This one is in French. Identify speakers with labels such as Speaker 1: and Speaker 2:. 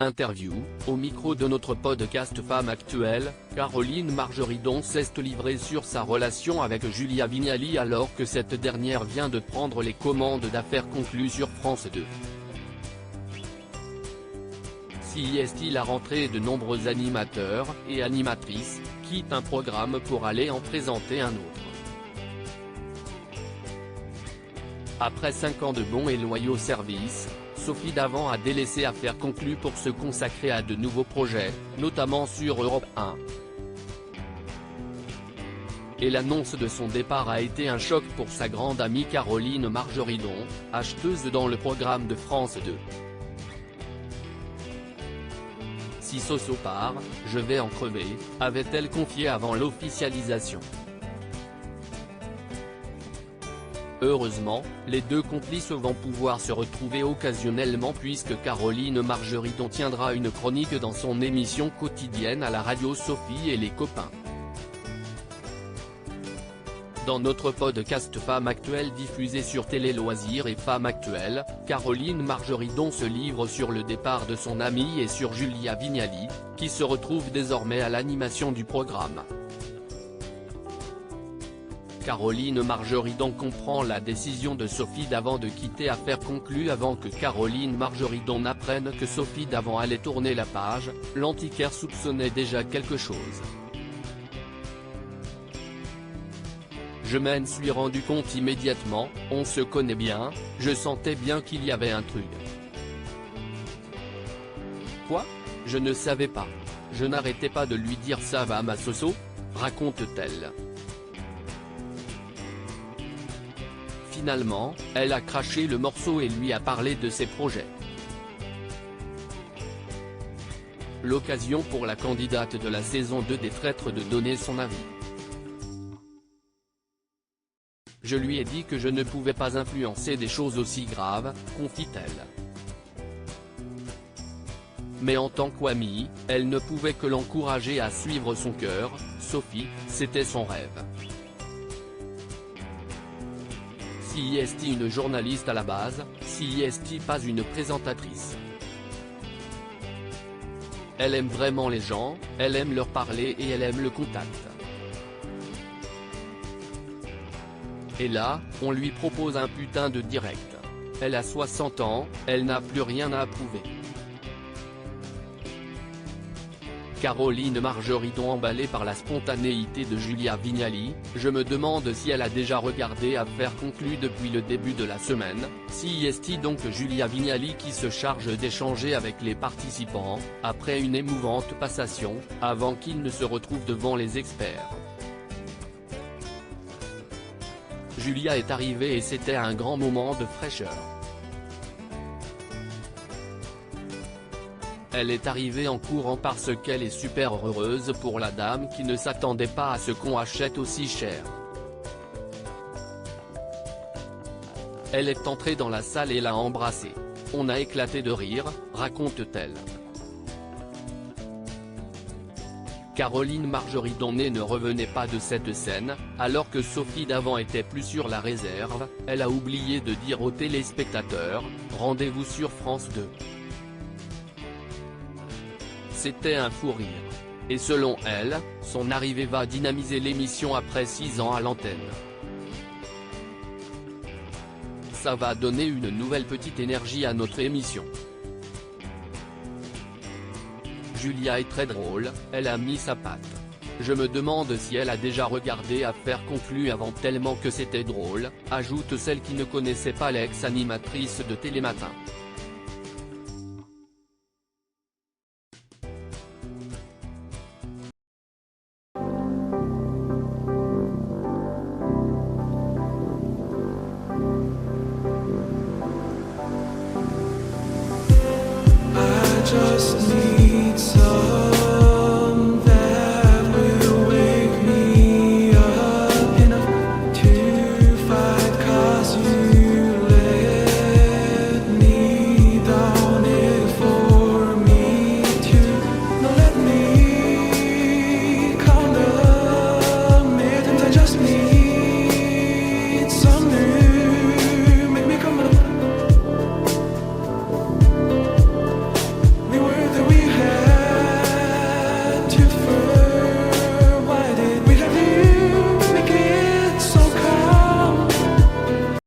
Speaker 1: Interview, au micro de notre podcast Femme Actuelle, Caroline Margeridon s'est livrée sur sa relation avec Julia Vignali alors que cette dernière vient de prendre les commandes d'Affaires conclues sur France 2. Si est-il la rentrée de nombreux animateurs et animatrices quittent un programme pour aller en présenter un autre. Après 5 ans de bons et loyaux services, Sophie Davant a délaissé Affaires conclues pour se consacrer à de nouveaux projets, notamment sur Europe 1. Et l'annonce de son départ a été un choc pour sa grande amie Caroline Margeridon, acheteuse dans le programme de France 2. Si Soso part, je vais en crever, avait-elle confié avant l'officialisation. Heureusement, les deux complices vont pouvoir se retrouver occasionnellement puisque Caroline Margeridon tiendra une chronique dans son émission quotidienne à la radio Sophie et les copains. Dans notre podcast Femme Actuelle diffusé sur Télé Loisirs et Femme Actuelle, Caroline Margeridon se livre sur le départ de son amie et sur Julia Vignali, qui se retrouve désormais à l'animation du programme. Caroline Margeridon comprend la décision de Sophie Davant de quitter Affaires conclues avant que Caroline Margeridon n'apprenne que Sophie Davant allait tourner la page, l'antiquaire soupçonnait déjà quelque chose. Je m'en suis rendu compte immédiatement, on se connaît bien, je sentais bien qu'il y avait un truc. Quoi ? Je ne savais pas. Je n'arrêtais pas de lui dire ça va ma Soso ? Raconte-t-elle. Finalement, elle a craché le morceau et lui a parlé de ses projets. L'occasion pour la candidate de la saison 2 des Traîtres de donner son avis. Je lui ai dit que je ne pouvais pas influencer des choses aussi graves, confie-t-elle. Mais en tant qu'amie, elle ne pouvait que l'encourager à suivre son cœur. Sophie, c'était son rêve. Si est une journaliste à la base, si est pas une présentatrice. Elle aime vraiment les gens, elle aime leur parler et elle aime le contact. Et là, on lui propose un putain de direct. Elle a 60 ans, elle n'a plus rien à prouver. Caroline Margeridon emballée par la spontanéité de Julia Vignali, je me demande si elle a déjà regardé Affaires conclues depuis le début de la semaine, si est donc Julia Vignali qui se charge d'échanger avec les participants, après une émouvante passation, avant qu'ils ne se retrouvent devant les experts. Julia est arrivée et c'était un grand moment de fraîcheur. Elle est arrivée en courant parce qu'elle est super heureuse pour la dame qui ne s'attendait pas à ce qu'on achète aussi cher. Elle est entrée dans la salle et l'a embrassée. On a éclaté de rire, raconte-t-elle. Caroline Margeridon ne revenait pas de cette scène, alors que Sophie Davant était plus sur la réserve, elle a oublié de dire aux téléspectateurs, rendez-vous sur France 2. C'était un fou rire. Et selon elle, son arrivée va dynamiser l'émission après 6 ans à l'antenne. Ça va donner une nouvelle petite énergie à notre émission. Julia est très drôle, elle a mis sa patte. Je me demande si elle a déjà regardé Affaires conclues avant tellement que c'était drôle, ajoute celle qui ne connaissait pas l'ex-animatrice de Télématin.